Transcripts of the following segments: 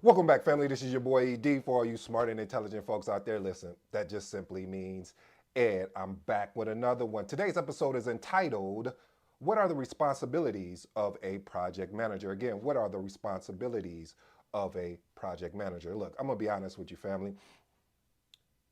Welcome back, family. This is your boy ED. For all you smart and intelligent folks out there, listen, that just simply means Ed. I'm back with another one. Today's episode is entitled, What are the responsibilities of a project manager? Again, what are the responsibilities of a project manager? Look, I'm going to be honest with you, family.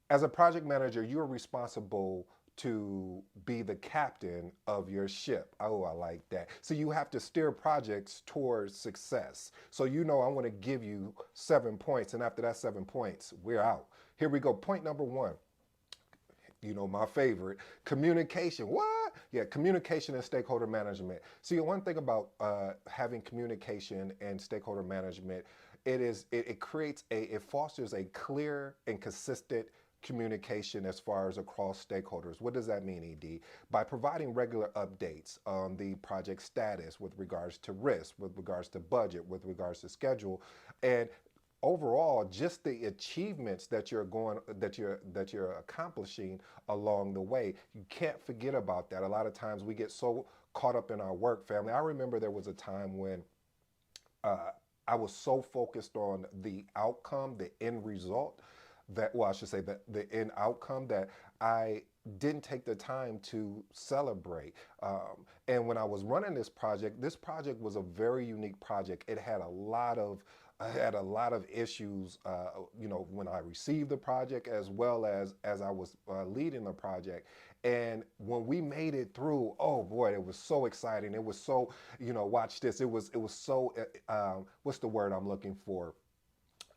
As a project manager, you're responsible to be the captain of your ship. Oh, I like that. So you have to steer projects towards success. So you know I want to give you 7 points, and after that 7 points, we're out. Here we go. Point number one. You know, my favorite, communication. What? Yeah, communication and stakeholder management. See, one thing about having communication and stakeholder management, it creates it fosters a clear and consistent communication as far as across stakeholders. What does that mean, ED? By providing regular updates on the project status with regards to risk, with regards to budget, with regards to schedule, and overall just the achievements that you're accomplishing along the way. You can't forget about that. A lot of times we get so caught up in our work, family. I remember there was a time when uh, I was so focused on the outcome, the end result, that, well, I should say that the end outcome, that I didn't take the time to celebrate. And when I was running this project was a very unique project. It had a lot of I had a lot of issues, when I received the project, as well as I was leading the project. And when we made it through, oh boy, it was so exciting. It was so, watch this. It was so. What's the word I'm looking for?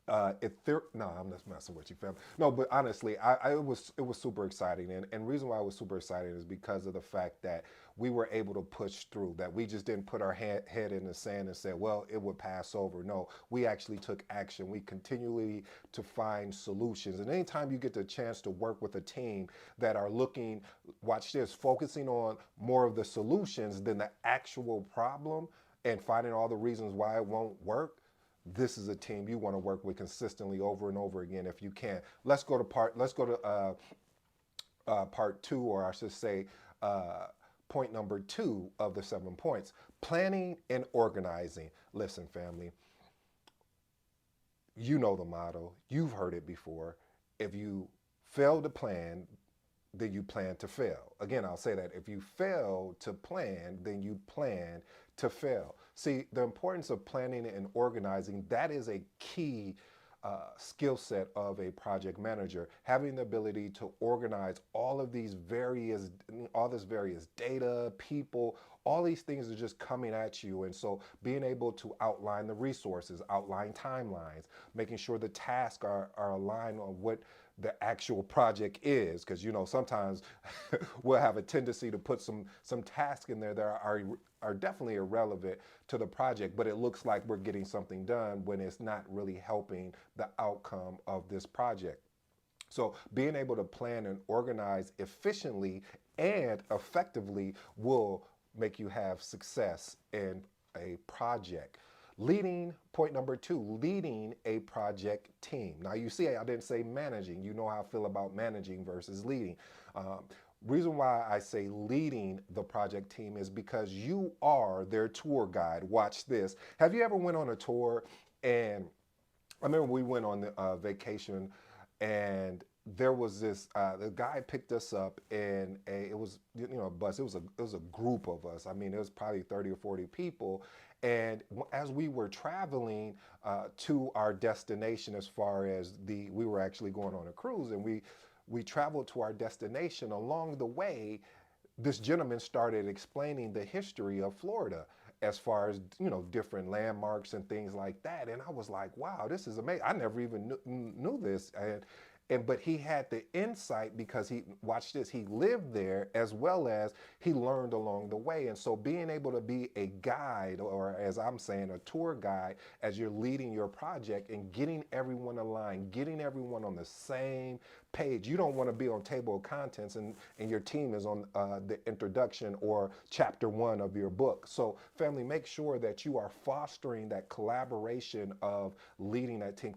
No, I'm just messing with you, fam. No, but honestly, it was super exciting, and reason why it was super exciting is because of the fact that we were able to push through. That we just didn't put our head in the sand and say, well, it would pass over. No, we actually took action. We continually to find solutions, and anytime you get the chance to work with a team that are looking, watch this, focusing on more of the solutions than the actual problem, and finding all the reasons why it won't work, this is a team you want to work with consistently over and over again if you can. Let's go to part two, or I should say, point number two of the 7 points: planning and organizing. Listen, family, you know the motto. You've heard it before. If you fail to plan, then you plan to fail. Again, I'll say that if you fail to plan, then you plan to fail. See, the importance of planning and organizing, that is a key skill set of a project manager. Having the ability to organize all this various data, people, all these things are just coming at you. And so being able to outline the resources, outline timelines, making sure the tasks are aligned on what the actual project is, because sometimes we'll have a tendency to put some tasks in there that are definitely irrelevant to the project, but it looks like we're getting something done when it's not really helping the outcome of this project. So being able to plan and organize efficiently and effectively will make you have success in a project. Point number two, leading a project team. Now, you see, I didn't say managing. You know how I feel about managing versus leading. Um, Reason why I say leading the project team is because you are their tour guide. Watch this. Have you ever went on a tour? And I remember we went on the vacation, and there was this the guy picked us up in it was a bus. It was a group of us. I mean, it was probably 30 or 40 people. And as we were traveling to our destination, as far as we were actually going on a cruise, and we traveled to our destination. Along the way, this gentleman started explaining the history of Florida, as far as different landmarks and things like that. And I was like, wow, this is amazing. I never even knew this. And but he had the insight because he watched this. He lived there, as well as he learned along the way. And so being able to be a guide, or as I'm saying, a tour guide, as you're leading your project and getting everyone aligned, getting everyone on the same page. You don't want to be on table of contents, and your team is on the introduction or chapter one of your book. So family, make sure that you are fostering that collaboration of leading that team.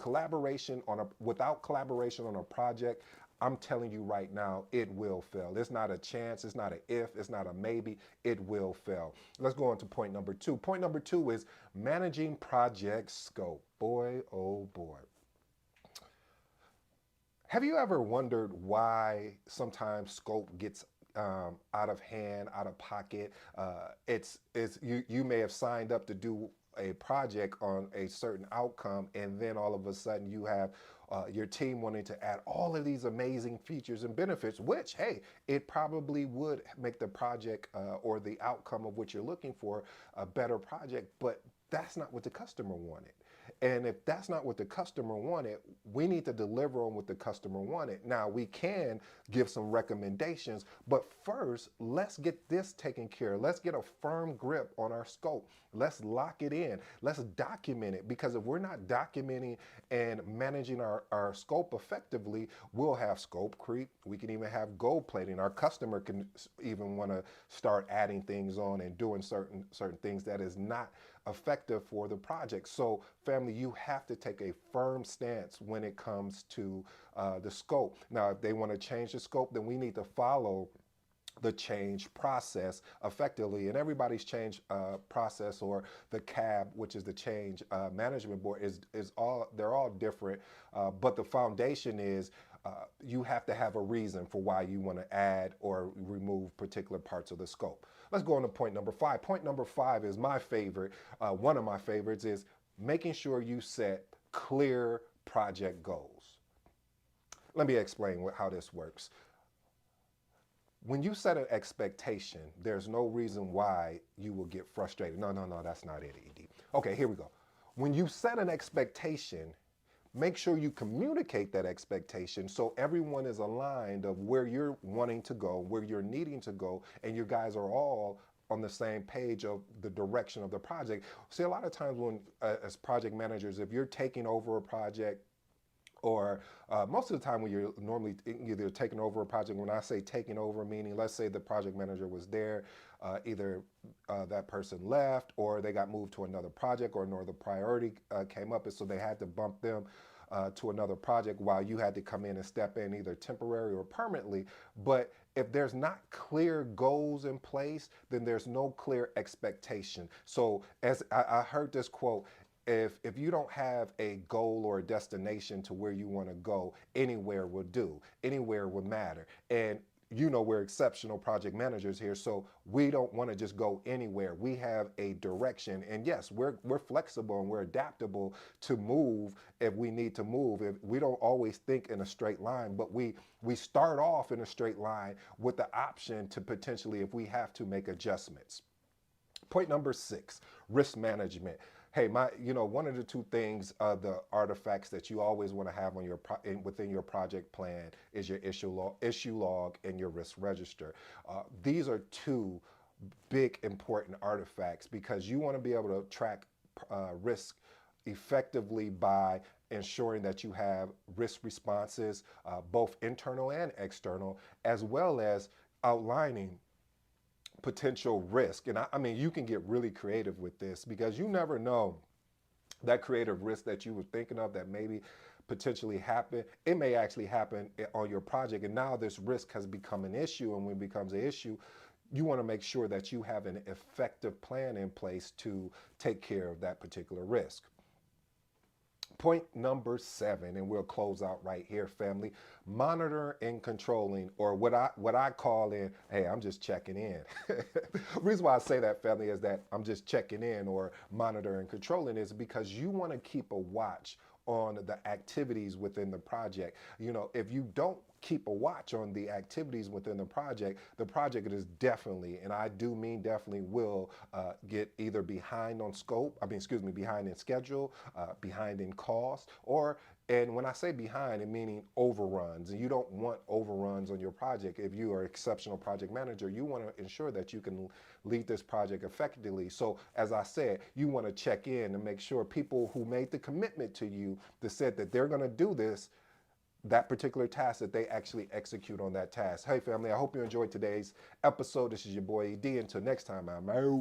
Without collaboration on a project, I'm telling you right now, it will fail. It's not a chance, it's not an if, it's not a maybe, it will fail. Let's go on to point number two. Point number two is managing project scope. Boy, oh boy. Have you ever wondered why sometimes scope gets out of hand, out of pocket? It's you may have signed up to do a project on a certain outcome, and then all of a sudden you have your team wanting to add all of these amazing features and benefits, which, hey, it probably would make the project or the outcome of what you're looking for a better project, but that's not what the customer wanted. And if that's not what the customer wanted, we need to deliver on what the customer wanted. Now, we can give some recommendations, but first, let's get this taken care of. Let's get a firm grip on our scope. Let's lock it in. Let's document it, because if we're not documenting and managing our scope effectively, we'll have scope creep. We can even have gold plating. Our customer can even want to start adding things on and doing certain things that is not effective for the project. So family, you have to take a firm stance when it comes to the scope. Now, if they want to change the scope, then we need to follow the change process effectively. And everybody's change process, or the CAB, which is the change management board, is all, they're all different. But the foundation is you have to have a reason for why you want to add or remove particular parts of the scope. Let's go on to point number five. Point number five is my favorite. One of my favorites is making sure you set clear project goals. Let me explain how this works. When you set an expectation, there's no reason why you will get frustrated. No, that's not it, ED. Okay, here we go. When you set an expectation, make sure you communicate that expectation so everyone is aligned of where you're wanting to go, where you're needing to go, and you guys are all on the same page of the direction of the project. See, a lot of times when, as project managers, if you're taking over a project, or most of the time when you're normally either taking over a project, when I say taking over, meaning let's say the project manager was there, either that person left or they got moved to another project, or another priority came up, and so they had to bump them to another project while you had to come in and step in either temporary or permanently. But if there's not clear goals in place, then there's no clear expectation. So as I heard this quote, if you don't have a goal or a destination to where you want to go, anywhere will do, anywhere will matter. And you know, we're exceptional project managers here, so we don't want to just go anywhere. We have a direction, and yes, we're flexible and we're adaptable to move if we need to move. If we don't always think in a straight line, but we start off in a straight line with the option to potentially, if we have to, make adjustments. Point number 6, risk management. Hey, one of the two things, the artifacts that you always want to have on your within your project plan is your issue log and your risk register. These are two big important artifacts, because you want to be able to track risk effectively by ensuring that you have risk responses, both internal and external, as well as outlining potential risk. And I mean, you can get really creative with this, because you never know that creative risk that you were thinking of that maybe potentially happen. It may actually happen on your project, and now this risk has become an issue. And when it becomes an issue, you want to make sure that you have an effective plan in place to take care of that particular risk. Point number 7, and we'll close out right here, family. Monitor and controlling, or what I call in, hey, I'm just checking in. The reason why I say that, family, is that I'm just checking in, or monitor and controlling, is because you want to keep a watch on the activities within the project. You know, if you don't keep a watch on the activities within the project is definitely, and I do mean definitely, will get either behind on scope, behind in schedule, behind in cost, and when I say behind, I'm meaning overruns. And you don't want overruns on your project. If you are an exceptional project manager, you want to ensure that you can lead this project effectively. So as I said, you want to check in and make sure people who made the commitment to you, that said that they're going to do this, that particular task, that they actually execute on that task. Hey family, I hope you enjoyed today's episode. This is your boy ED. Until next time, I'm out.